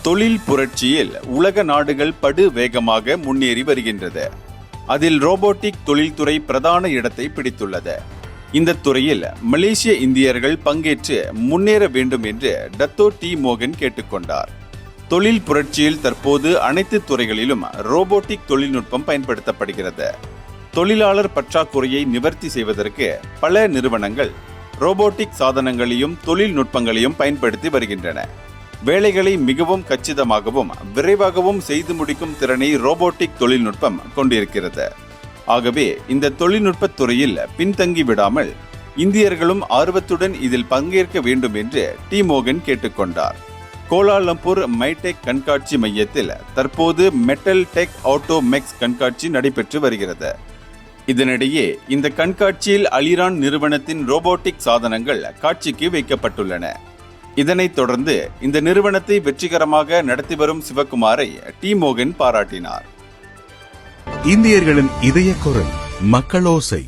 தொழில் புரட்சியில் உலக நாடுகள் படு வேகமாக முன்னேறி வருகின்றது. அதில் ரோபோட்டிக் தொழில்துறை பிரதான இடத்தை பிடித்துள்ளது. இந்த துறையில் மலேசிய இந்தியர்கள் பங்கேற்று முன்னேற வேண்டும் என்று டத்தோ டி மோகன் கேட்டுக்கொண்டார். தொழில் புரட்சியில் தற்போது அனைத்து துறைகளிலும் ரோபோட்டிக் தொழில்நுட்பம் பயன்படுத்தப்படுகிறது. தொழிலாளர் பற்றாக்குறையை நிவர்த்தி செய்வதற்கு பல நிறுவனங்கள் ரோபோட்டிக் சாதனங்களையும் தொழில்நுட்பங்களையும் பயன்படுத்தி வருகின்றன. வேலைகளை மிகவும் கச்சிதமாகவும் விரைவாகவும் செய்து முடிக்கும் திறனை ரோபோட்டிக் தொழில்நுட்பம் கொண்டிருக்கிறது. ஆகவே இந்த தொழில்நுட்ப துறையில் பின்தங்கி விடாமல் இந்தியர்களும் ஆர்வத்துடன் இதில் பங்கேற்க வேண்டும் என்று டி மோகன் கேட்டுக்கொண்டார். கோலாலம்பூர் மைடெக் கண்காட்சி மையத்தில் தற்போது மெட்டல் டெக் ஆட்டோ மெக்ஸ் கண்காட்சி நடைபெற்று வருகிறது. இதனிடையே இந்த கண்காட்சியில் அலிரான் நிறுவனத்தின் ரோபோட்டிக் சாதனங்கள் காட்சிக்கு வைக்கப்பட்டுள்ளன. இதனைத் தொடர்ந்து இந்த நிறுவனத்தை வெற்றிகரமாக நடத்தி வரும் சிவகுமாரை டி மோகன் பாராட்டினார். இந்தியர்களின் இதய குரல் மக்களோசை.